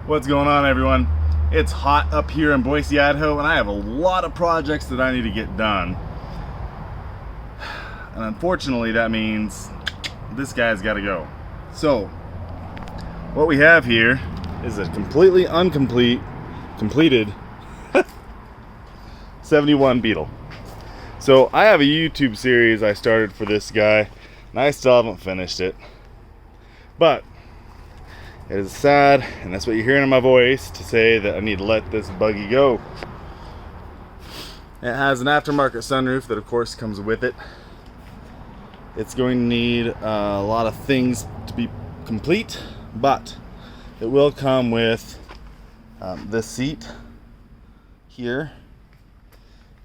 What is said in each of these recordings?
What's going on, everyone? It's hot up here in Boise, Idaho, and I have a lot of projects that I need to get done. And unfortunately, that means this guy's got to go. So, what we have here is a completely completed 71 Beetle. So, I have a YouTube series I started for this guy, and I still haven't finished it. But it is sad, and that's what you're hearing in my voice, to say that I need to let this buggy go. It has an aftermarket sunroof that of course comes with it. It's going to need a lot of things to be complete, but it will come with this seat here,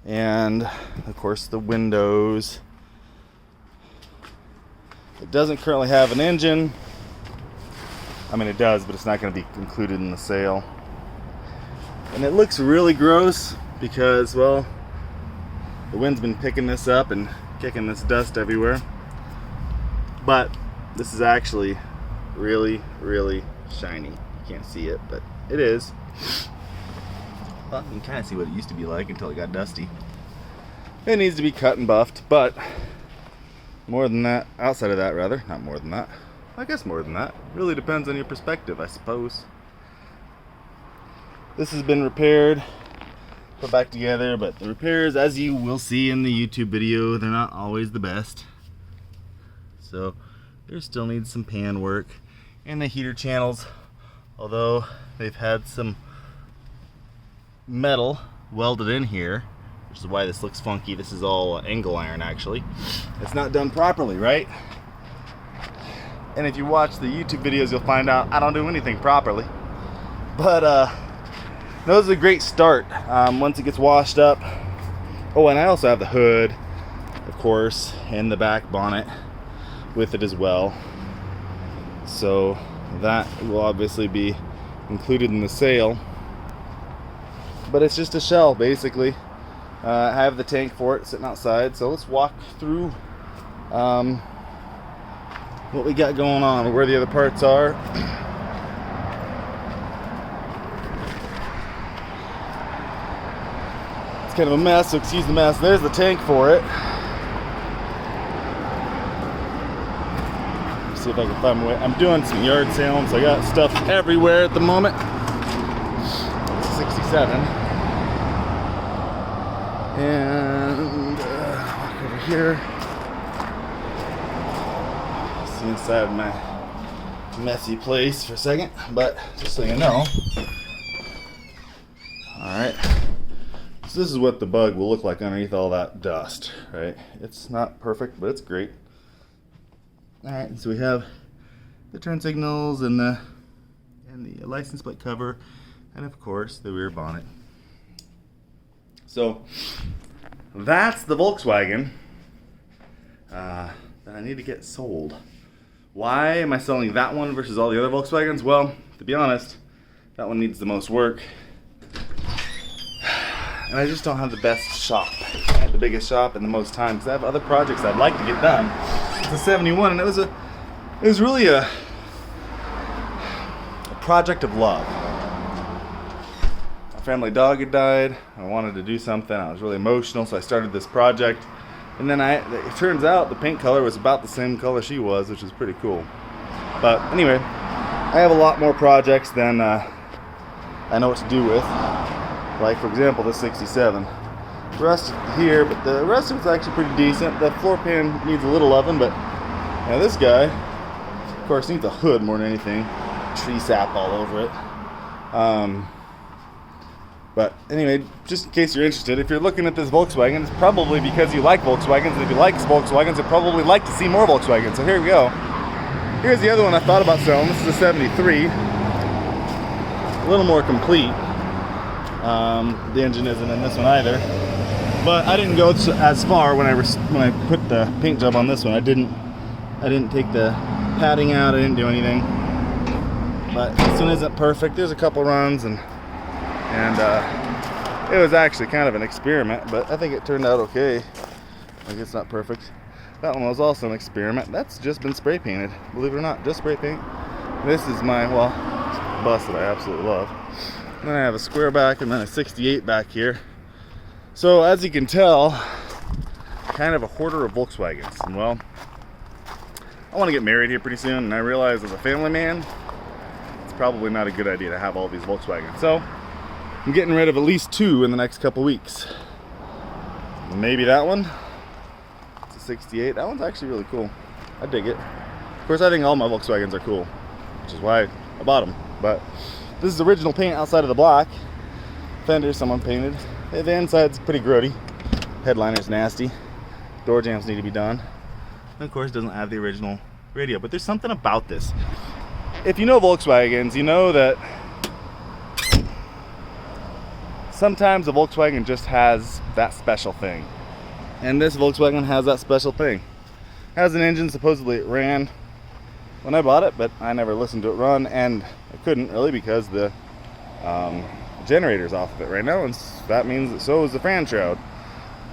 and of course the windows. It doesn't currently have an engine. I mean, it does, but it's not going to be included in the sale. And it looks really gross because, well, the wind's been picking this up and kicking this dust everywhere. But this is actually really, really shiny. You can't see it, but it is. Well, you can kind of see what it used to be like until it got dusty. It needs to be cut and buffed, but more than that, outside of that rather, not more than that. I guess more than that. Really depends on your perspective, I suppose. This has been repaired, put back together, but the repairs, as you will see in the YouTube video, they're not always the best. So there still needs some pan work. And the heater channels, although they've had some metal welded in here, which is why this looks funky. This is all angle iron, actually. It's not done properly, right? And if you watch the YouTube videos, you'll find out I don't do anything properly. But that was a great start once it gets washed up. Oh, and I also have the hood, of course, and the back bonnet with it as well. So that will obviously be included in the sale. But it's just a shell, basically. I have the tank for it sitting outside. So let's walk through what we got going on, where the other parts are. It's kind of a mess, so excuse the mess. There's the tank for it. Let's see if I can find my way. I'm doing some yard sailing, so I got stuff everywhere at the moment. 67. And walk over here. Inside of my messy place for a second, but just so you know. Alright, so this is what the bug will look like underneath all that dust, right? It's not perfect, but it's great. Alright, so we have the turn signals and the license plate cover, and of course the rear bonnet. So that's the Volkswagen that I need to get sold. Why am I selling that one versus all the other Volkswagens? Well, to be honest, that one needs the most work. And I just don't have the best shop. I have the biggest shop and the most time because I have other projects I'd like to get done. It's a 71, and it was really a project of love. My family dog had died. I wanted to do something. I was really emotional, so I started this project. And then it turns out the paint color was about the same color she was, which is pretty cool. But anyway, I have a lot more projects than I know what to do with. Like, for example, this 67. Rust here, but the rest of it's actually pretty decent. The floor pan needs a little loving, but this guy, of course, needs a hood more than anything. Tree sap all over it. But anyway, just in case you're interested, if you're looking at this Volkswagen, it's probably because you like Volkswagens. And if you like Volkswagens, you'd probably like to see more Volkswagens. So here we go. Here's the other one I thought about selling. This is a 73. A little more complete. The engine isn't in this one either. But I didn't go as far when I put the paint job on this one. I didn't take the padding out. I didn't do anything. But this one isn't perfect. There's a couple runs and it was actually kind of an experiment, but I think it turned out okay. Like, it's not perfect. That one was also an experiment. That's just been spray painted, believe it or not, just spray paint. This is my, well, bus that I absolutely love. And then I have a square back and then a 68 back here. So as you can tell, kind of a hoarder of Volkswagens. And well, I want to get married here pretty soon, and I realize as a family man, it's probably not a good idea to have all these Volkswagens. So I'm getting rid of at least 2 in the next couple weeks. Maybe that one. It's a 68. That one's actually really cool. I dig it. Of course, I think all my Volkswagens are cool, which is why I bought them. But this is original paint outside of the block. Fender, someone painted. The inside's pretty grody. Headliner's nasty. Door jambs need to be done. And of course, it doesn't have the original radio. But there's something about this. If you know Volkswagens, you know that sometimes a Volkswagen just has that special thing. And this Volkswagen has that special thing. It has an engine, supposedly it ran when I bought it, but I never listened to it run, and I couldn't really because the generator's off of it right now, and that means that so is the fan shroud.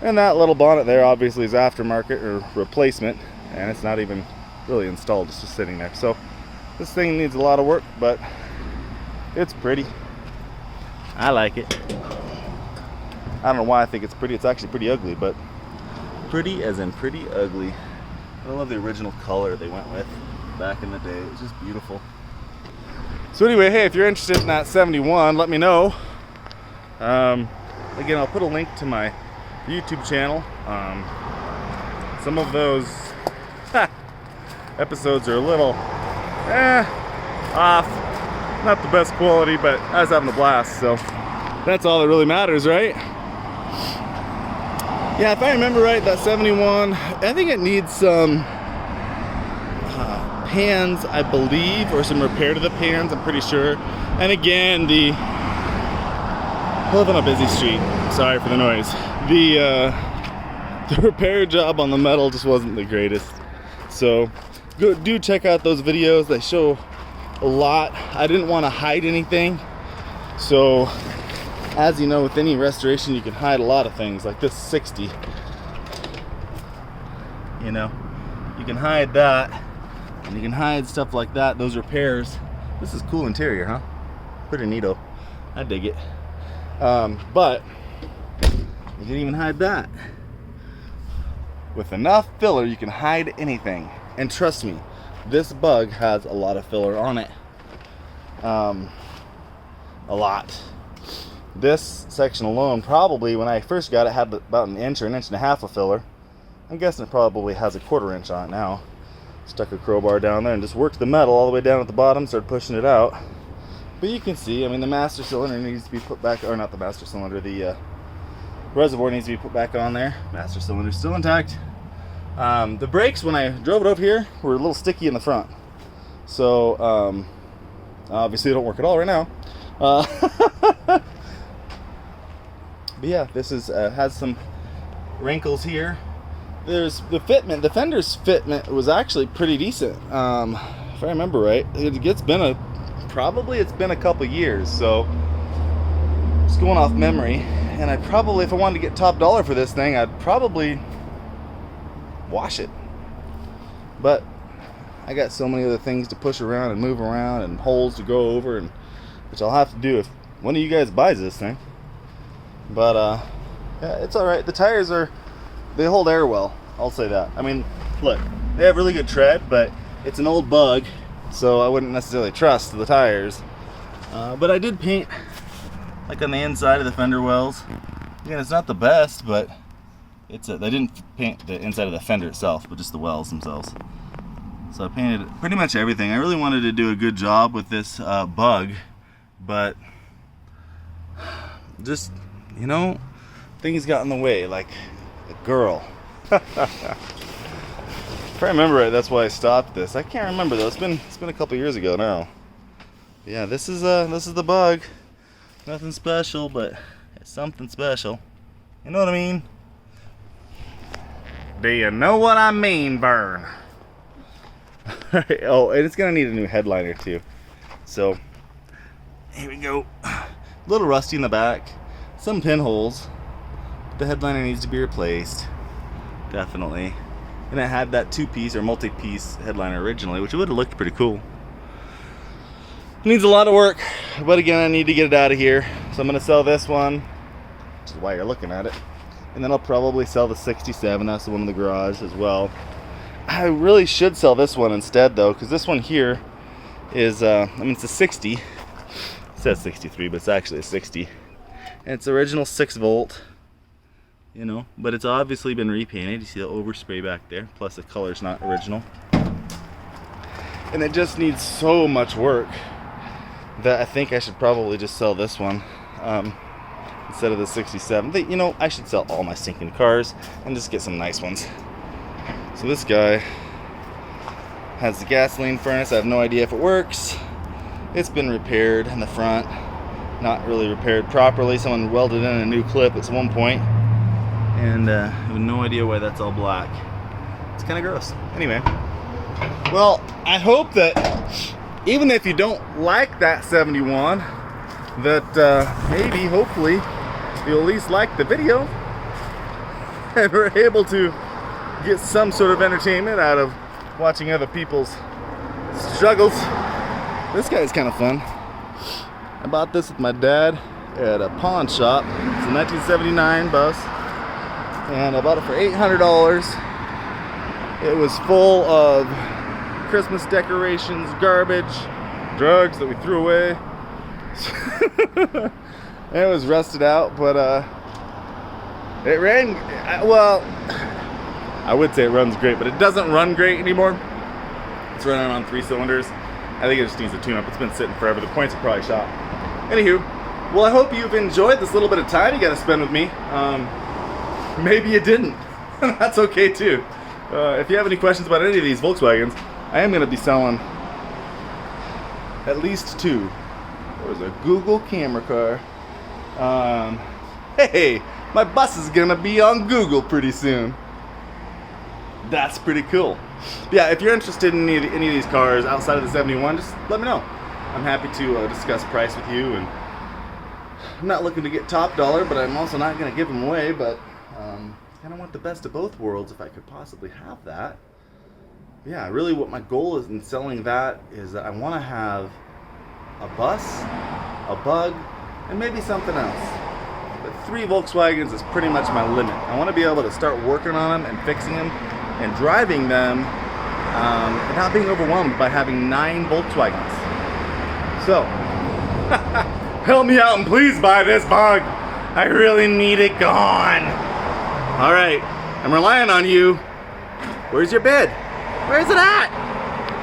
And that little bonnet there obviously is aftermarket or replacement, and it's not even really installed, it's just sitting there. So this thing needs a lot of work, but it's pretty. I like it. I don't know why I think it's pretty. It's actually pretty ugly, but pretty as in pretty ugly. I love the original color they went with back in the day. It was just beautiful. So anyway, hey, if you're interested in that 71, let me know. Again, I'll put a link to my YouTube channel. Some of those episodes are a little off. Not the best quality, but I was having a blast, so that's all that really matters, right? Yeah, if I remember right, that 71, I think it needs some pans, I believe, or some repair to the pans, I'm pretty sure. And again, I live on a busy street, sorry for the noise. The repair job on the metal just wasn't the greatest. So do check out those videos, they show a lot. I didn't want to hide anything. So as you know, with any restoration, you can hide a lot of things, like this 60. You know, you can hide that, and you can hide stuff like that, those repairs. This is cool interior, huh? Pretty neato. I dig it. But you can even hide that. With enough filler, you can hide anything. And trust me, this Bug has a lot of filler on it. A lot. This section alone, probably when I first got it, had about an inch or an inch and a half of filler. I'm guessing it probably has a 1/4 inch on it now. Stuck a crowbar down there and just worked the metal all the way down at the bottom, started pushing it out. But you can see, I mean, the master cylinder needs to be put back, or not the master cylinder, the reservoir needs to be put back on there. Master cylinder's still intact. The brakes, when I drove it over here, were a little sticky in the front. So, obviously they don't work at all right now. But yeah, this is has some wrinkles here. There's the fitment. The fender's fitment was actually pretty decent. If I remember right, it's been a couple years. So just going off memory, and I probably, if I wanted to get top dollar for this thing, I'd probably wash it. But I got so many other things to push around and move around, and holes to go over, and which I'll have to do if one of you guys buys this thing. But yeah, it's all right. The tires they hold air well, I'll say that. I mean, look, they have really good tread, but it's an old Bug, so I wouldn't necessarily trust the tires. But I did paint like on the inside of the fender wells. Again, it's not the best, but it's they didn't paint the inside of the fender itself, but just the wells themselves. So I painted pretty much everything. I really wanted to do a good job with this Bug, but just, you know, things got in the way, like a girl. If I remember right, that's why I stopped this. I can't remember though. It's been a couple years ago now. But yeah, this is the Bug. Nothing special, but it's something special. You know what I mean? Do you know what I mean, Vern? Oh, and it's gonna need a new headliner too. So here we go. A little rusty in the back, some pinholes. The headliner needs to be replaced, definitely. And it had that 2-piece or multi-piece headliner originally, which would have looked pretty cool. Needs a lot of work, but again, I need to get it out of here. So I'm gonna sell this one, which is why you're looking at it. And then I'll probably sell the 67, that's the one in the garage as well. I really should sell this one instead though, because this one here is, I mean, it's a 60. It says 63, but it's actually a 60. And it's original 6-volt, you know, but it's obviously been repainted. You see the overspray back there, plus the color's not original. And it just needs so much work that I think I should probably just sell this one instead of the 67. You know, I should sell all my stinking cars and just get some nice ones. So this guy has the gasoline furnace. I have no idea if it works. It's been repaired in the front. Not really repaired properly. Someone welded in a new clip at one point. And I have no idea why that's all black. It's kind of gross. Anyway. Well, I hope that even if you don't like that 71, that maybe, hopefully, you'll at least like the video. And we're able to get some sort of entertainment out of watching other people's struggles. This guy's kind of fun. I bought this with my dad at a pawn shop. It's a 1979 bus, and I bought it for $800. It was full of Christmas decorations, garbage, drugs that we threw away. And it was rusted out, but it ran, well, I would say it runs great, but it doesn't run great anymore. It's running on 3 cylinders. I think it just needs a tune-up. It's been sitting forever. The points are probably shot. Anywho, well, I hope you've enjoyed this little bit of time you got to spend with me. Maybe you didn't. That's okay too. If you have any questions about any of these Volkswagens, I am going to be selling at least 2. There's a Google camera car. Hey, my bus is going to be on Google pretty soon. That's pretty cool. Yeah, if you're interested in any of these cars outside of the 71, just let me know. I'm happy to discuss price with you. And I'm not looking to get top dollar, but I'm also not going to give them away. But I kind of want the best of both worlds if I could possibly have that. Yeah, really what my goal is in selling that is that I want to have a bus, a bug, and maybe something else. But 3 Volkswagens is pretty much my limit. I want to be able to start working on them and fixing them and driving them and not being overwhelmed by having 9 Volkswagens. So, help me out and please buy this bug. I really need it gone. All right, I'm relying on you. Where's your bid? Where's it at?